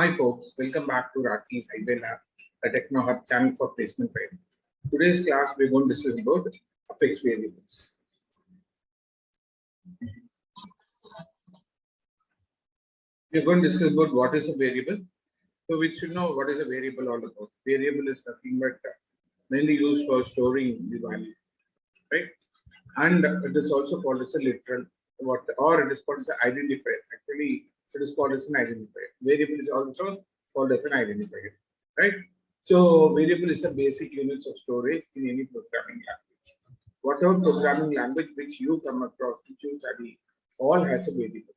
Hi folks, welcome back to Raakesh iWave Lab, a Techno Hub channel for placement training. Today's class we're going to discuss about Apex variables. We're going to discuss about what is a variable. So we should know what is a variable all about. Variable is nothing but mainly used for storing the value, right? And it is also called as a literal or it is called as an identifier. Actually, it is called as an identifier. Variable is also called as an identifier, right? So variable is a basic units of storage in any programming language. Whatever programming language which you come across, which you study, all has a variable.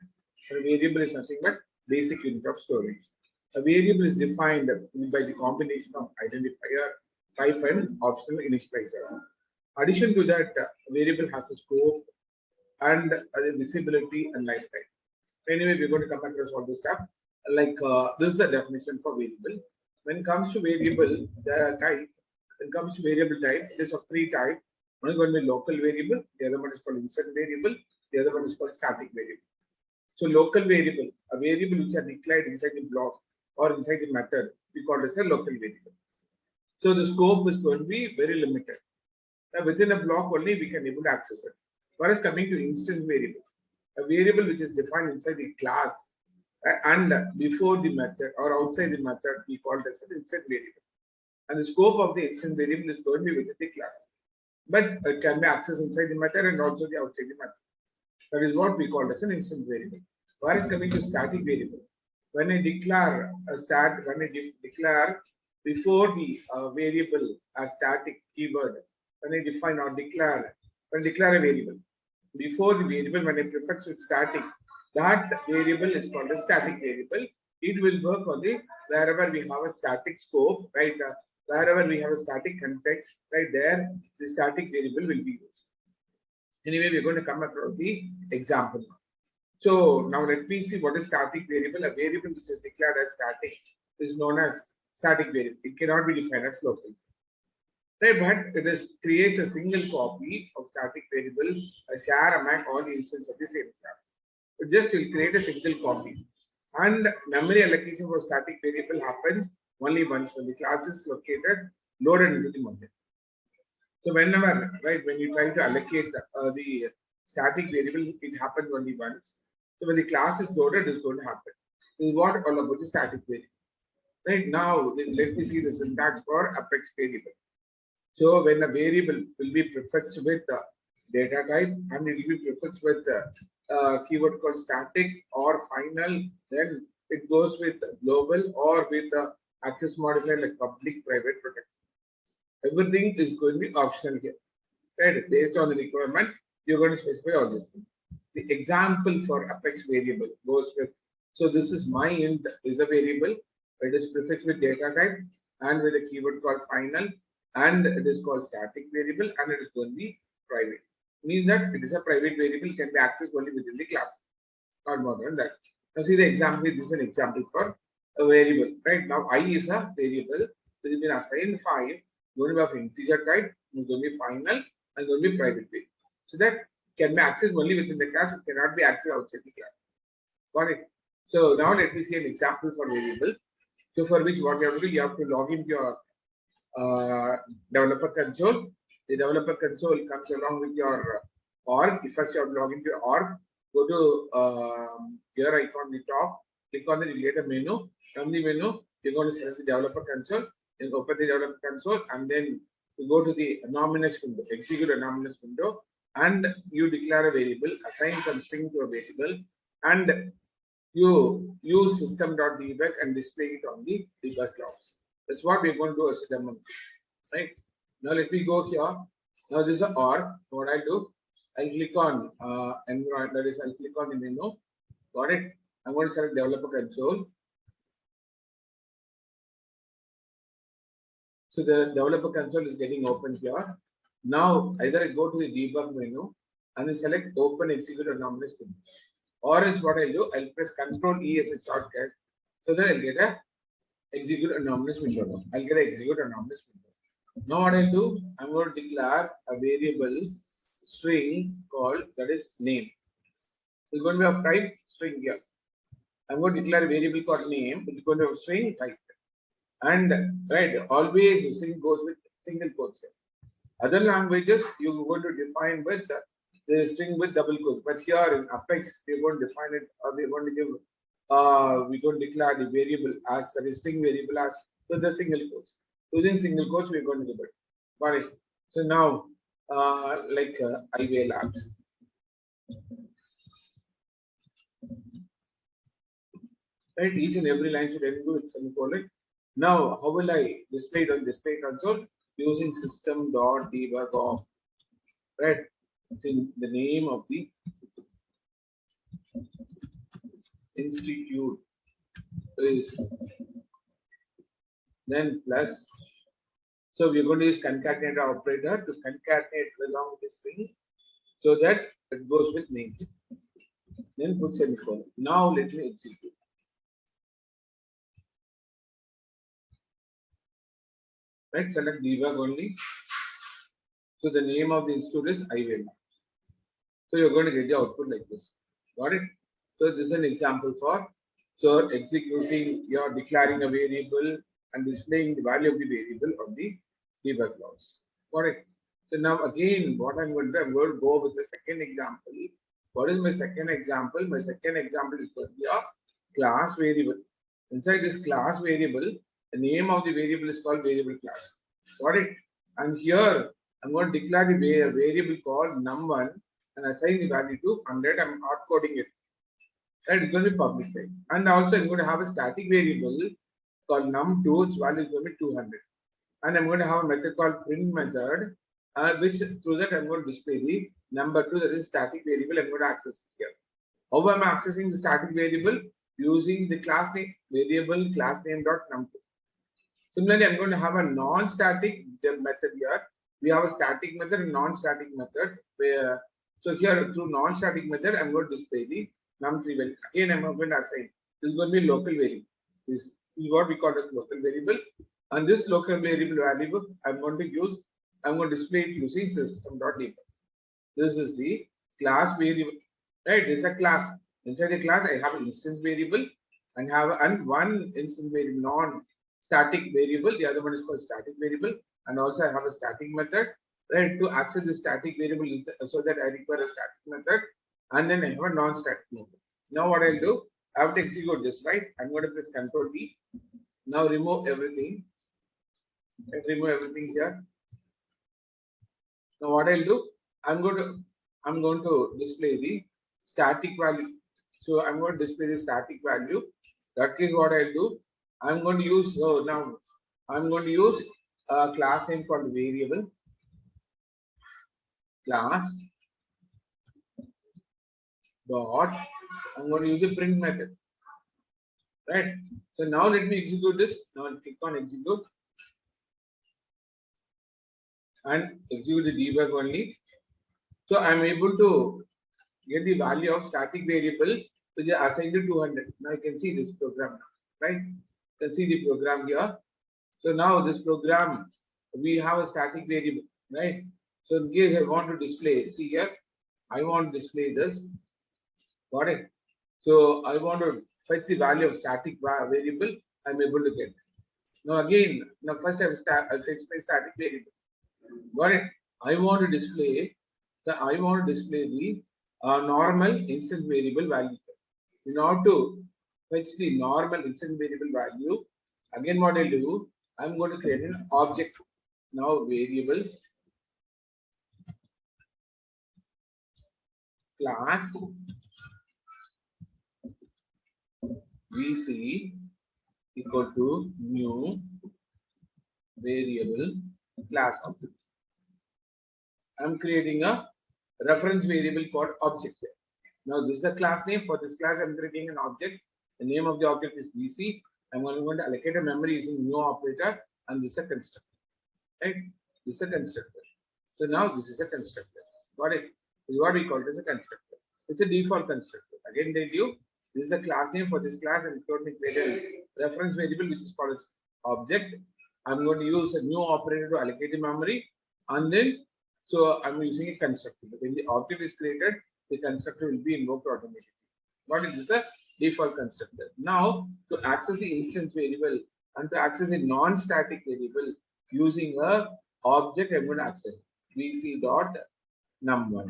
A variable is nothing but basic unit of storage. A variable is defined by the combination of identifier, type, and optional initializer. Addition to that, variable has a scope and visibility and lifetime. Anyway, we're going to come across all this stuff. Like this is a definition for variable. When it comes to variable, there are type. When it comes to variable type, it is of three types. One is going to be local variable, the other one is called instant variable, the other one is called static variable. So local variable, a variable which are declared inside the block or inside the method, we call it as a local variable. So the scope is going to be very limited. Now within a block only we can able to access it. Whereas coming to instant variable, a variable which is defined inside the class and before the method or outside the method, we call it as an instant variable. And the scope of the instant variable is going to be within the class. But it can be accessed inside the method and also the outside the method. That is what we call as an instant variable. Whereas coming to static variable, when I declare a declare before the variable a static keyword, when I define or declare a variable before the variable, when I prefix with static, that variable is called a static variable. It will work on the wherever we have a static scope, right? Wherever we have a static context, right there, the static variable will be used. Anyway, we're going to come across the example. So now let me see what is static variable. A variable which is declared as static is known as static variable. It cannot be defined as local. Right, but it is creates a single copy of static variable, a share among all the instances of the same class. It just will create a single copy. And memory allocation for static variable happens only once when the class is loaded into the memory. So whenever, right, when you try to allocate the static variable, it happens only once. So when the class is loaded, it's going to happen. This is what all about the static variable. Right now, let me see the syntax for Apex variable. So when a variable will be prefixed with data type and it will be prefixed with keyword called static or final, then it goes with global or with access modifier like public, private, protected. Everything is going to be optional here. Right? Based on the requirement, you're going to specify all these things. The example for Apex variable goes with, so this is my int is a variable. It is prefixed with data type and with a keyword called final, and it is called static variable, and it is going to be private. Means that it is a private variable, can be accessed only within the class, not more than that. Now see the example. This is an example for a variable. Right now, I is a variable which has been assigned 5. Going to be of integer type, is going to be final, and going to be private variable. So that can be accessed only within the class. It cannot be accessed outside the class. Got it? So now let me see an example for variable. So for which what you have to do, you have to log into your developer console. The developer console comes along with your org. First you have to log into your org. Go to your icon on the top. Click on the related menu. From the menu, you're going to select the developer console. Then open the developer console, and then you go to the anonymous window, execute anonymous window, and you declare a variable, assign some string to a variable, and you use system.debug and display it on the debug logs. That's what we're going to do as a demo. Right? Now let me go here. Now this is an org. What I'll do, I'll click on environment, that is, I'll click on the menu. Got it? I'm going to select developer console. So the developer console is getting open here. Now either I go to the debug menu and then select open execute anomalous window. Or else what I'll do, I'll press Ctrl E as a shortcut. So that I'll get a execute anomalous window. I'll get an execute anomalous window. Now what I'll do, I'm going to declare a variable string called, that is, name. It's going to be of type string here. I'm going to declare a variable called name, which is going to have string type. And right, always the string goes with single quotes. Other languages, you're going to define with the string with double quotes. But here in Apex, we're going to define it, or we're going to give, we're going to declare the variable as the string variable as with the single quotes. Using single quotes, we're going to do it. Got it. So now, iWave labs. Right, each and every line should end with semicolon. Now, how will I display it on display console? Using system.debug of, right? In the name of the institute is then plus. So we're going to use concatenate operator to concatenate along with the string so that it goes with name. Then put semicolon. Now let me execute. Right, select debug only. So the name of the institute is iWave. So you're going to get the output like this. Got it? So this is an example for executing, you're declaring a variable and displaying the value of the variable of the debug clause. Got it? So now again, what I'm going to do, I'm going to go with the second example. What is my second example? My second example is going to be a class variable. Inside this class variable, the name of the variable is called variable class. Got it? And here I'm going to declare a variable called num1 and assign the value to 100. I'm hard coding it. Right? It's going to be public type. And also I'm going to have a static variable called num2, its value is going to be 200. And I'm going to have a method called print method, which through that I'm going to display the number 2, that is static variable. I'm going to access it here. How am I accessing the static variable? Using the class name variable class name dot num2. Similarly, I'm going to have a non-static method here. We have a static method and non-static method. Where so here through non-static method, I'm going to display the num3 value. Again, I'm going to assign. This is going to be local variable. This is what we call as local variable. And this local variable value, I'm going to display it using system.debug. This is the class variable. Right? This is a class. Inside the class, I have an instance variable and one instance variable non-static variable. The other one is called static variable. And also I have a static method, right, to access the static variable so that I require a static method. And then I have a non-static method. Now what I'll do, I have to execute this, right? I'm going to press Ctrl D. Now remove everything. Remove everything here. Now what I'll do, I'm going to display the static value. So I'm going to display the static value. That is what I'll do. I'm going to use a class name called variable class dot. I'm going to use the print method. Right. So now let me execute this. Now I'll click on execute and execute the debug only. So I'm able to get the value of static variable which is assigned to 200. Now you can see this program, right? You can see the program here. So now this program, we have a static variable, right? So in case I want to display, see here, I want to display this. Got it? So I want to fetch the value of static variable. I'm able to get. Now again, first I fetch my static variable. Got it? I want to display the normal instant variable value. In order to fetch the normal instant variable value, again what I'll do, I'm going to create an object. Now variable class VC equal to new variable class object. I'm creating a reference variable called object. Now this is a class name. For this class, I'm creating an object. The name of the object is VC. I'm going to allocate a memory using new operator, and this is a constructor. Right? This is a constructor. So now this is a constructor. Got it? This is what we call it as a constructor. It's a default constructor. Again, tell you this is a class name. For this class, I'm going to create a reference variable which is called as object. I'm going to use a new operator to allocate the memory, and then so I'm using a constructor. When the object is created, the constructor will be invoked automatically. What is this? A default constructor. Now, to access the instance variable and to access the non-static variable using a object, I'm going to access vc dot num1.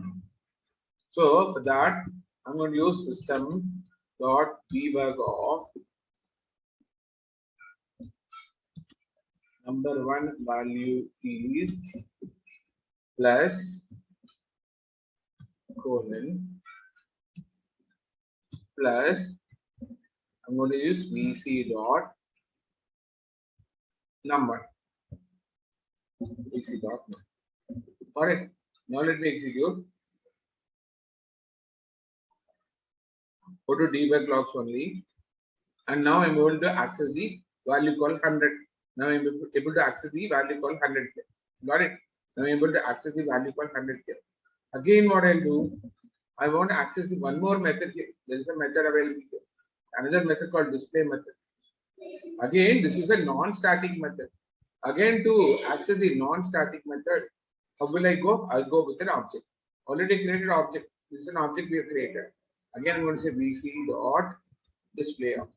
So for that, I'm going to use system dot debug of number1 value is plus colon plus I'm going to use vc dot number vc dot number. All right. Now let me execute. Go to debug logs only, and now I'm able to access the value called 100. Now I'm able to access the value called 100 here. Got it? Now I'm able to access the value called 100 here. Again, what I'll do, I want to access the one more method here. There is a method available here. Another method called display method. Again, this is a non-static method. Again, to access the non-static method, how will I go? I'll go with an object. Already created object. This is an object we have created. Again, I'm going to say vc dot display of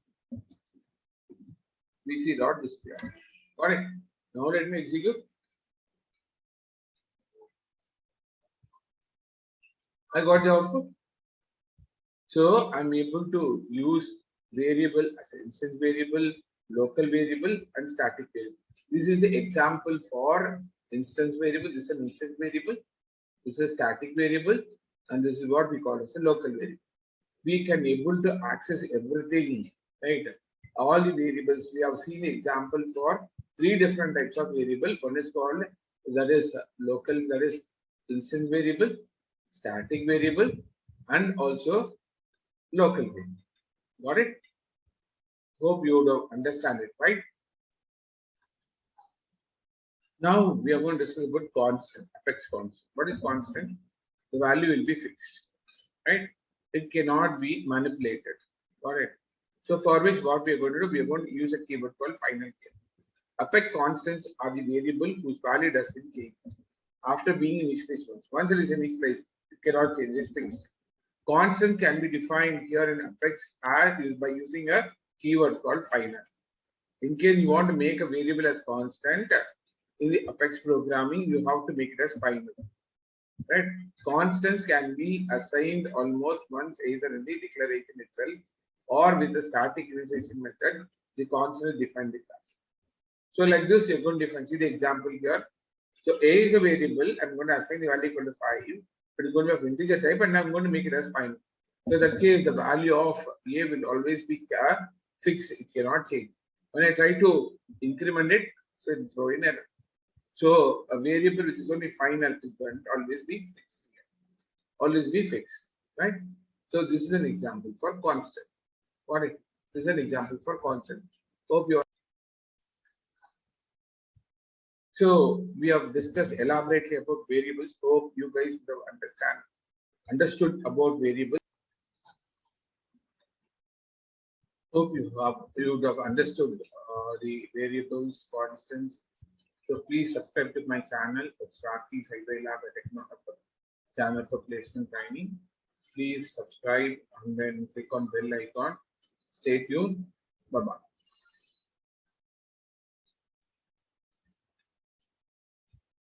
vc dot display. Got it? Now let me execute. I got the output. So I'm able to use variable as an instance variable, local variable, and static variable. This is the example for instance variable. This is an instance variable. This is a static variable, and this is what we call as a local variable. We can able to access everything, right? All the variables. We have seen the example for 3 different types of variable. One is called that is local, that is instance variable, static variable, and also local variable. Got it? Hope you would understand it, right? Now we are going to discuss about constant, apex constant. What is constant? The value will be fixed, right? It cannot be manipulated. Got it? So for which what we are going to do, we are going to use a keyword called final key. Apex constants are the variable whose value doesn't change after being initialized once. Once it is initialized, it cannot change. It's fixed. Constant can be defined here in Apex as by using a keyword called final. In case you want to make a variable as constant in the Apex programming, you have to make it as final. Right? Constants can be assigned almost once either in the declaration itself or with the static initialization method. The constant is defined the class. So like this, you're going to define. See the example here. So a is a variable. I'm going to assign the value equal to 5. It is going to be of integer type, and I'm going to make it as final. So in that case, the value of a will always be fixed. It cannot change. When I try to increment it, so it will throw in error. So a variable which is going to be final is going to always be fixed. Always be fixed, right? So this is an example for constant. Got it? This is an example for constant. Hope you. So we have discussed elaborately about variables. Hope you guys would have understood about variables. Hope you would have understood the variables, constants. So please subscribe to my channel. It's Raakesh Lab at Techno Hub channel for placement training. Please subscribe and then click on bell icon. Stay tuned. Bye bye.